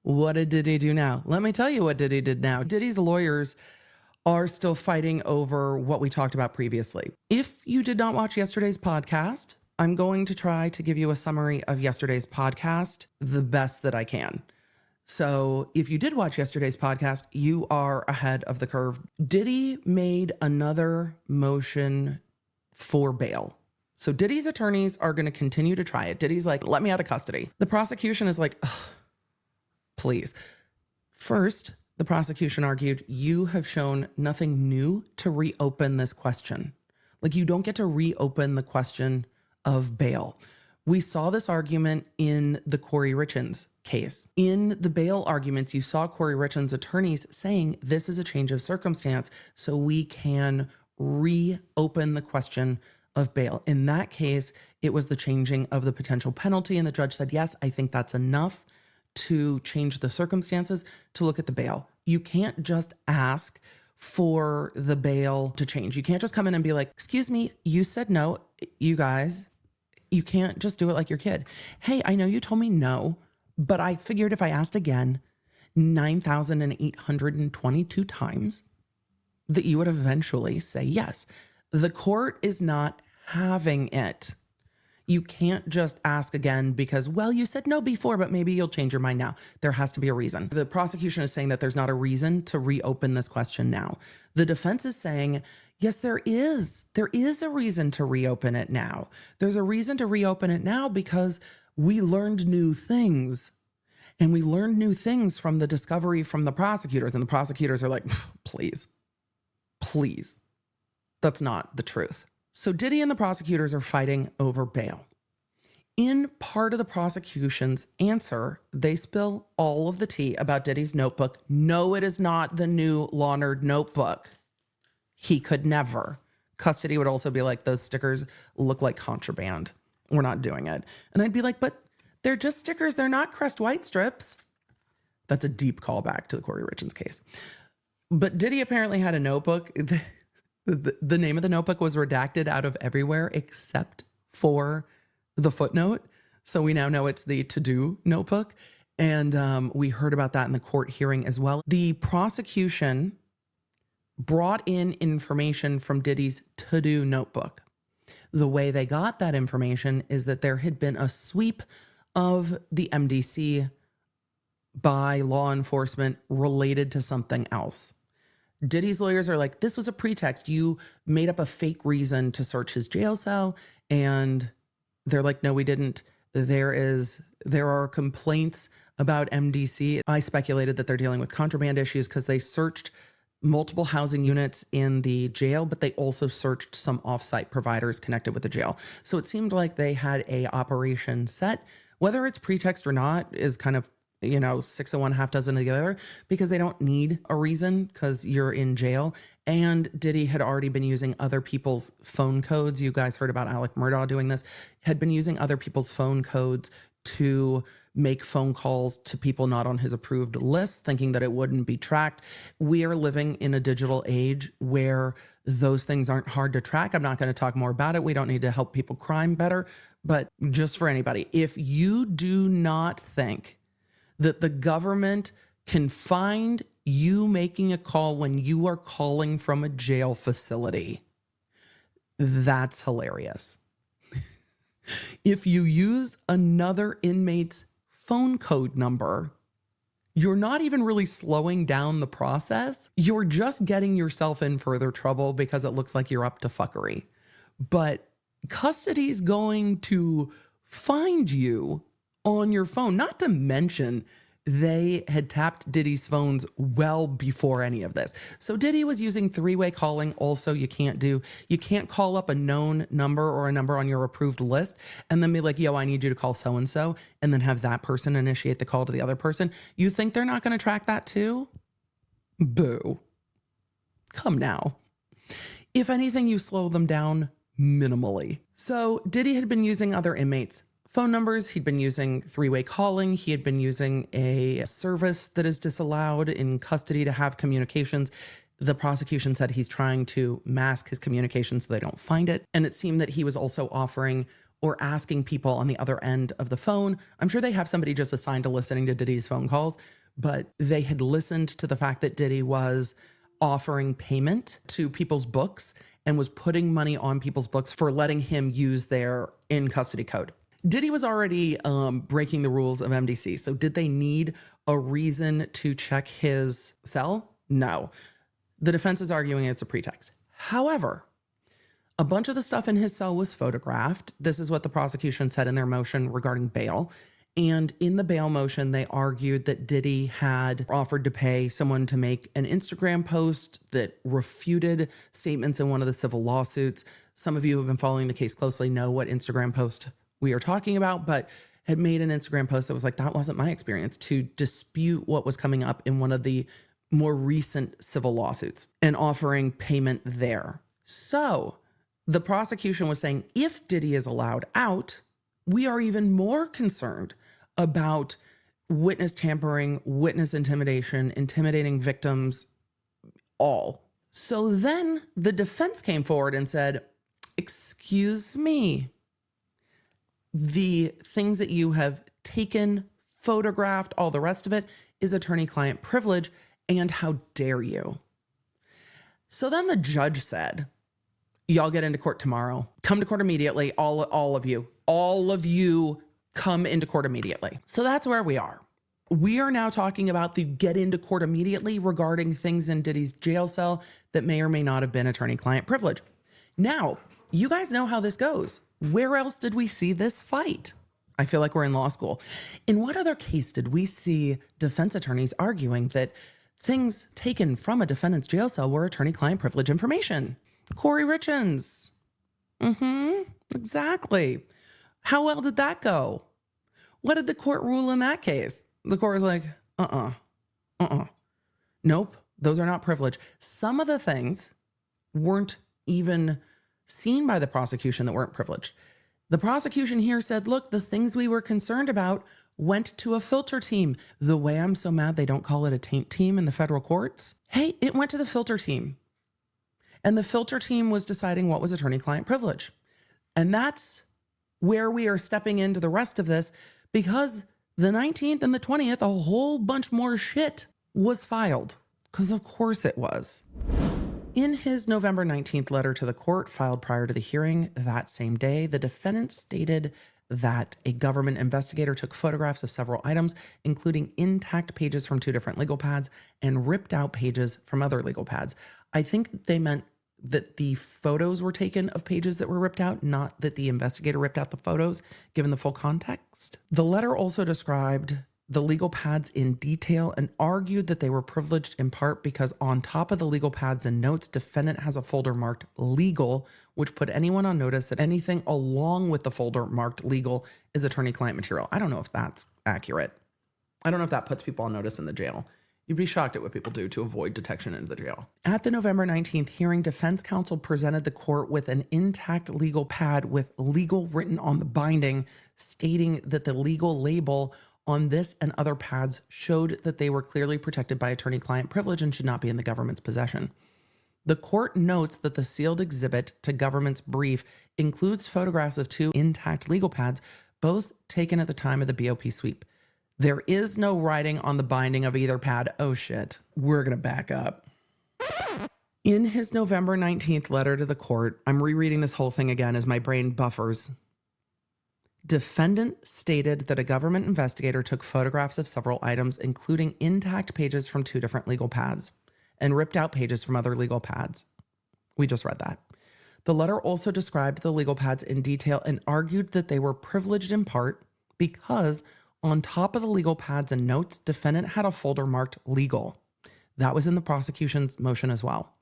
What did Diddy do now? Let me tell you what Diddy did now. Diddy's lawyers are still fighting over what we talked about previously. If you did not watch yesterday's podcast, I'm going to try to give you a summary of yesterday's podcast the best that I can. So if you did watch yesterday's podcast, you are ahead of the curve. Diddy made another motion for bail. So Diddy's attorneys are going to continue to try it. Diddy's like, let me out of custody. The prosecution is like, ugh, please. First, the prosecution argued, you have shown nothing new to reopen this question. Like, you don't get to reopen the question of bail. We saw this argument in the Corey Richins case. In the bail arguments, you saw Corey Richins' attorneys saying this is a change of circumstance, so we can reopen the question of bail. In that case, it was the changing of the potential penalty, and the judge said, yes, I think that's enough to change the circumstances to look at the bail. You can't just ask for the bail to change. You can't just come in and be like, excuse me, you said no, you guys. You can't just do it like your kid. Hey, I know you told me no, but I figured if I asked again 9,822 times that you would eventually say yes. The court is not having it. You can't just ask again because, well, you said no before, but maybe you'll change your mind now. There has to be a reason. The prosecution is saying that there's not a reason to reopen this question now. The defense is saying, yes, there is. There is a reason to reopen it now. There's a reason to reopen it now because we learned new things. And we learned new things from the discovery from the prosecutors. And the prosecutors are like, please, please. That's not the truth. So Diddy and the prosecutors are fighting over bail. In part of the prosecution's answer, they spill all of the tea about Diddy's notebook. No, it is not the new Law Nerd notebook. He could never. Custody would also be like, those stickers look like contraband. We're not doing it. And I'd be like, but they're just stickers. They're not Crest White strips. That's a deep callback to the Corey Richins case. But Diddy apparently had a notebook. The name of the notebook was redacted out of everywhere except for the footnote. So we now know it's the to-do notebook. And we heard about that in the court hearing as well. The prosecution brought in information from Diddy's to-do notebook. The way they got that information is that there had been a sweep of the MDC by law enforcement related to something else. Diddy's lawyers are like, this was a pretext. You made up a fake reason to search his jail cell. And they're like, no, we didn't. There are complaints about MDC. I speculated that they're dealing with contraband issues because they searched multiple housing units in the jail, but they also searched some offsite providers connected with the jail. So it seemed like they had a operation set. Whether it's pretext or not is kind of, six of one, half dozen of the other, because they don't need a reason because you're in jail. And Diddy had already been using other people's phone codes. You guys heard about Alec Murdaugh doing this, had been using other people's phone codes to make phone calls to people not on his approved list, thinking that it wouldn't be tracked. We are living in a digital age where those things aren't hard to track. I'm not going to talk more about it. We don't need to help people crime better. But just for anybody, if you do not think that the government can find you making a call when you are calling from a jail facility, that's hilarious. If you use another inmate's phone code number, you're not even really slowing down the process. You're just getting yourself in further trouble because it looks like you're up to fuckery. But custody's going to find you on your phone, not to mention they had tapped Diddy's phones well before any of this. So Diddy was using three-way calling. Also, you can't call up a known number or a number on your approved list and then be like, yo, I need you to call so-and-so, and then have that person initiate the call to the other person. You think they're not going to track that too? Boo. Come now. If anything, you slow them down minimally. So Diddy had been using other inmates' phone numbers. He'd been using three-way calling. He had been using a service that is disallowed in custody to have communications. The prosecution said he's trying to mask his communications so they don't find it. And it seemed that he was also offering or asking people on the other end of the phone. I'm sure they have somebody just assigned to listening to Diddy's phone calls, but they had listened to the fact that Diddy was offering payment to people's books and was putting money on people's books for letting him use their in custody code. Diddy was already breaking the rules of MDC. So did they need a reason to check his cell? No. The defense is arguing it's a pretext. However, a bunch of the stuff in his cell was photographed. This is what the prosecution said in their motion regarding bail. And in the bail motion, they argued that Diddy had offered to pay someone to make an Instagram post that refuted statements in one of the civil lawsuits. Some of you who have been following the case closely know what Instagram post we are talking about, but had made an Instagram post that was like, that wasn't my experience, to dispute what was coming up in one of the more recent civil lawsuits and offering payment there. So the prosecution was saying, if Diddy is allowed out, we are even more concerned about witness tampering, witness intimidation, intimidating victims, all. So then the defense came forward and said, excuse me, the things that you have taken, photographed, all the rest of it is attorney-client privilege, and how dare you? So then the judge said, y'all get into court tomorrow. Come to court immediately, all of you come into court immediately. So that's where we are. We are now talking about the get into court immediately regarding things in Diddy's jail cell that may or may not have been attorney-client privilege. Now, you guys know how this goes. Where else did we see this fight? I feel like we're in law school. In what other case did we see defense attorneys arguing that things taken from a defendant's jail cell were attorney-client privilege information? Corey Richins. Exactly. How well did that go? What did the court rule in that case? The court was like, nope, those are not privilege. Some of the things weren't even seen by the prosecution that weren't privileged. The prosecution here said, look, the things we were concerned about went to a filter team. The way I'm so mad they don't call it a taint team in the federal courts. Hey, it went to the filter team. And the filter team was deciding what was attorney-client privilege. And that's where we are stepping into the rest of this, because the 19th and the 20th, a whole bunch more shit was filed. Because of course it was. In his November 19th letter to the court filed prior to the hearing that same day, the defendant stated that a government investigator took photographs of several items, including intact pages from 2 different legal pads and ripped out pages from other legal pads. I think they meant that the photos were taken of pages that were ripped out, not that the investigator ripped out the photos, given the full context. The letter also described the legal pads in detail and argued that they were privileged in part because on top of the legal pads and notes, defendant has a folder marked legal, which put anyone on notice that anything along with the folder marked legal is attorney-client material. I don't know if that's accurate. I don't know if that puts people on notice in the jail. You'd be shocked at what people do to avoid detection into the jail. At the November 19th hearing, defense counsel presented the court with an intact legal pad with legal written on the binding, stating that the legal label on this and other pads showed that they were clearly protected by attorney-client privilege and should not be in the government's possession. The court notes that the sealed exhibit to government's brief includes photographs of 2 intact legal pads, both taken at the time of the BOP sweep. There is no writing on the binding of either pad. Oh shit, we're gonna back up. In his November 19th letter to the court, I'm rereading this whole thing again as my brain buffers. Defendant stated that a government investigator took photographs of several items, including intact pages from 2 different legal pads, and ripped out pages from other legal pads. We just read that. The letter also described the legal pads in detail and argued that they were privileged in part because on top of the legal pads and notes, defendant had a folder marked legal. That was in the prosecution's motion as well.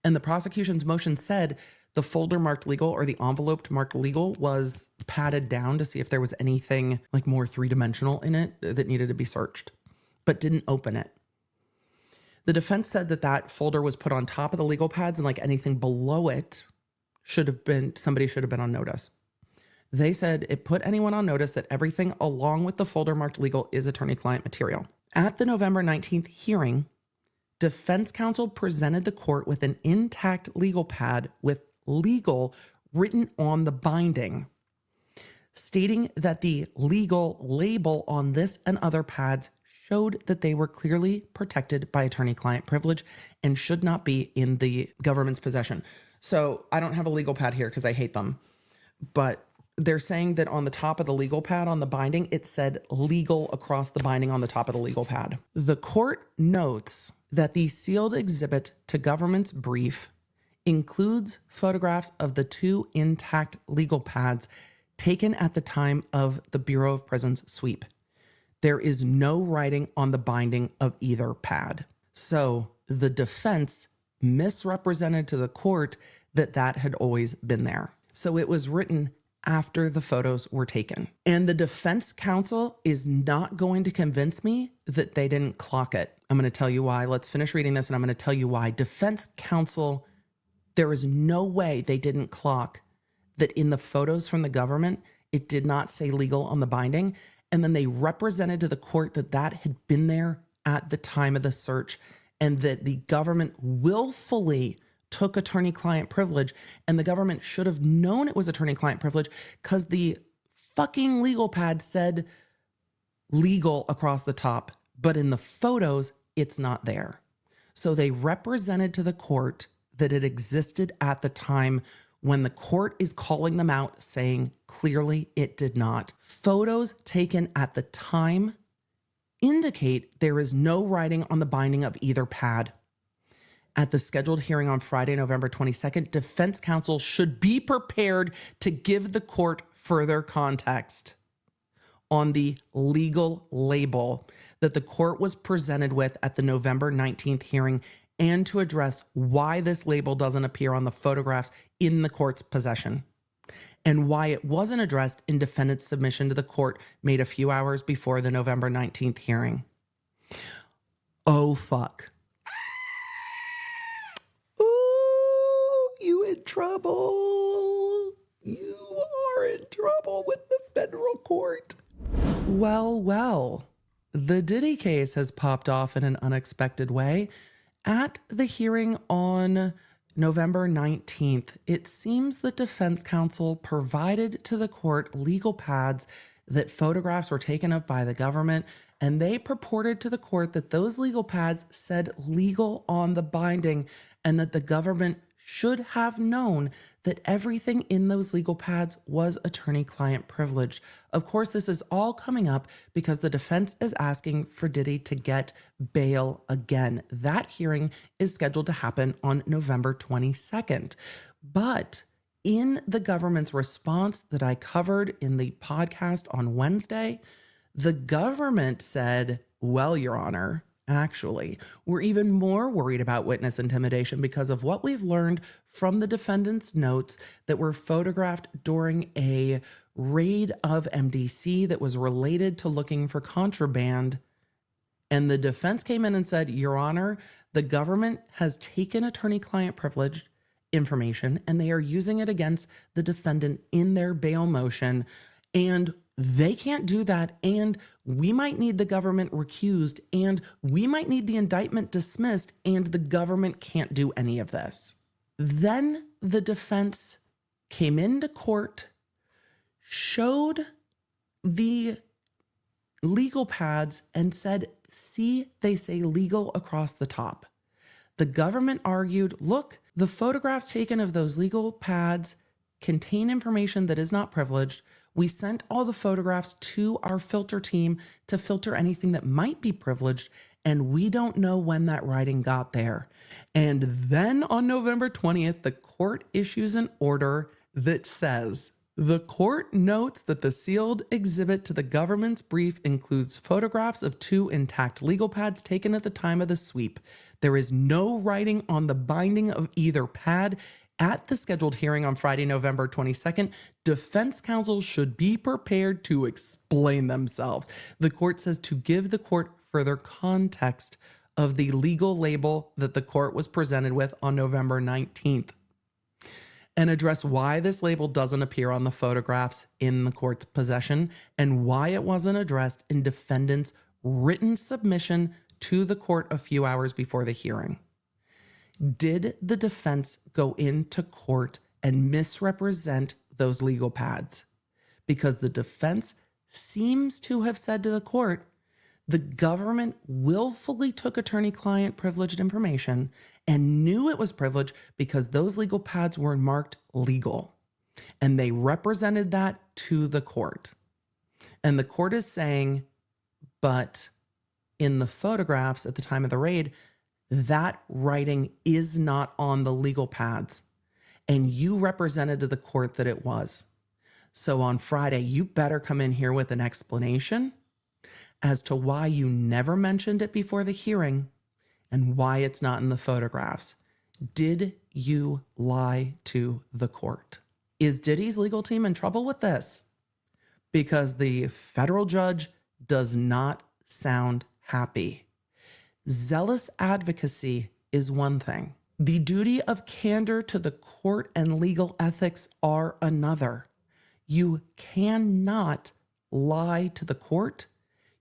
And the prosecution's motion said the folder marked legal, or the envelope marked legal, was patted down to see if there was anything like more 3-dimensional in it that needed to be searched, but didn't open it. The defense said that that folder was put on top of the legal pads and like anything below it somebody should have been on notice. They said it put anyone on notice that everything along with the folder marked legal is attorney-client material. At the November 19th hearing, defense counsel presented the court with an intact legal pad with legal written on the binding. stating that the legal label on this and other pads showed that they were clearly protected by attorney-client privilege and should not be in the government's possession. So I don't have a legal pad here because I hate them, but they're saying that on the top of the legal pad on the binding, it said legal across the binding on the top of the legal pad. The court notes that the sealed exhibit to government's brief includes photographs of the 2 intact legal pads taken at the time of the Bureau of Prisons sweep. There is no writing on the binding of either pad. So the defense misrepresented to the court that that had always been there. So it was written after the photos were taken. And the defense counsel is not going to convince me that they didn't clock it. I'm going to tell you why. Let's finish reading this and I'm going to tell you why. Defense counsel, there is no way they didn't clock that in the photos from the government, it did not say legal on the binding. And then they represented to the court that that had been there at the time of the search and that the government willfully took attorney-client privilege, and the government should have known it was attorney-client privilege because the fucking legal pad said legal across the top, but in the photos, it's not there. So they represented to the court that it existed at the time when the court is calling them out saying clearly it did not. Photos taken at the time indicate there is no writing on the binding of either pad. At the scheduled hearing on Friday, November 22nd, defense counsel should be prepared to give the court further context on the legal label that the court was presented with at the November 19th hearing and to address why this label doesn't appear on the photographs in the court's possession and why it wasn't addressed in defendant's submission to the court made a few hours before the November 19th hearing. Oh, fuck. You in trouble. You are in trouble with the federal court. Well, the Diddy case has popped off in an unexpected way. At the hearing on November 19th, it seems the defense counsel provided to the court legal pads that photographs were taken of by the government, and they purported to the court that those legal pads said legal on the binding and that the government should have known that everything in those legal pads was attorney-client privileged. Of course, this is all coming up because the defense is asking for Diddy to get bail again. That hearing is scheduled to happen on November 22nd. But in the government's response that I covered in the podcast on Wednesday, the government said, well, Your Honor, actually, we're even more worried about witness intimidation because of what we've learned from the defendant's notes that were photographed during a raid of MDC that was related to looking for contraband. And the defense came in and said, Your Honor, the government has taken attorney-client privilege information and they are using it against the defendant in their bail motion. And they can't do that, and we might need the government recused, and we might need the indictment dismissed, and the government can't do any of this. Then the defense came into court, showed the legal pads, and said, see, they say legal across the top. The government argued, look, the photographs taken of those legal pads contain information that is not privileged. We sent all the photographs to our filter team to filter anything that might be privileged, and we don't know when that writing got there. And then on November 20th, the court issues an order that says, the court notes that the sealed exhibit to the government's brief includes photographs of 2 intact legal pads taken at the time of the sweep. There is no writing on the binding of either pad. At the scheduled hearing on Friday, November 22nd, defense counsel should be prepared to explain themselves. The court says to give the court further context of the legal label that the court was presented with on November 19th and address why this label doesn't appear on the photographs in the court's possession and why it wasn't addressed in defendant's written submission to the court a few hours before the hearing. Did the defense go into court and misrepresent those legal pads? because the defense seems to have said to the court, the government willfully took attorney-client privileged information and knew it was privileged because those legal pads were marked legal. And they represented that to the court. And the court is saying, but in the photographs at the time of the raid, that writing is not on the legal pads. And you represented to the court that it was. So on Friday, you better come in here with an explanation as to why you never mentioned it before the hearing and why it's not in the photographs. Did you lie to the court? Is Diddy's legal team in trouble with this? Because the federal judge does not sound happy. Zealous advocacy is one thing. The duty of candor to the court and legal ethics are another. You cannot lie to the court.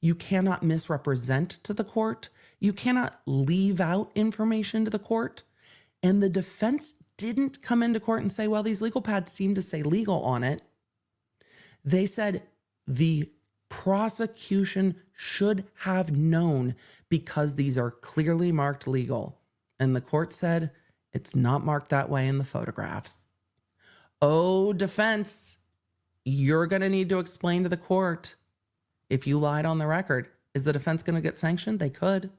You cannot misrepresent to the court. You cannot leave out information to the court. And the defense didn't come into court and say, well, these legal pads seem to say legal on it. They said the prosecution should have known because these are clearly marked legal. And the court said, it's not marked that way in the photographs. Oh, defense, you're going to need to explain to the court if you lied on the record. Is the defense going to get sanctioned? They could.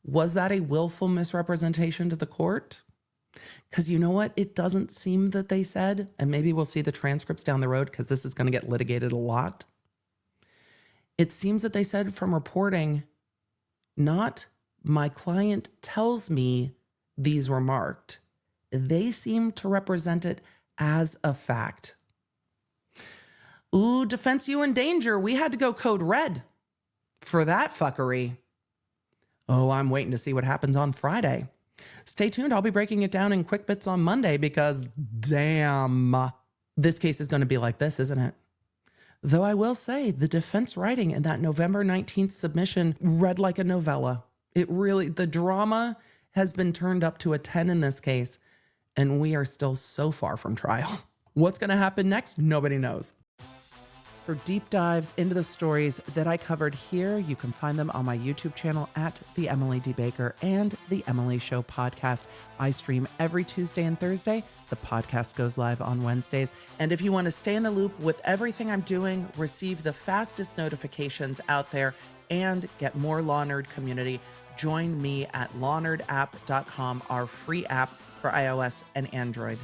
Was that a willful misrepresentation to the court? Because you know what? It doesn't seem that they said, and maybe we'll see the transcripts down the road because this is going to get litigated a lot. It seems that they said from reporting, not my client tells me these were marked. They seem to represent it as a fact. Ooh, defense, you in danger. We had to go code red for that fuckery. Oh, I'm waiting to see what happens on Friday. Stay tuned. I'll be breaking it down in quick bits on Monday because damn, this case is going to be like this, isn't it? Though I will say the defense writing in that November 19th submission read like a novella. It really, the drama has been turned up to a 10 in this case, and we are still so far from trial. What's going to happen next? Nobody knows. For deep dives into the stories that I covered here, you can find them on my YouTube channel at The Emily D. Baker and The Emily Show podcast. I stream every Tuesday and Thursday. The podcast goes live on Wednesdays. And if you want to stay in the loop with everything I'm doing, receive the fastest notifications out there, and get more Law Nerd community, join me at lawnerdapp.com, our free app for iOS and Android.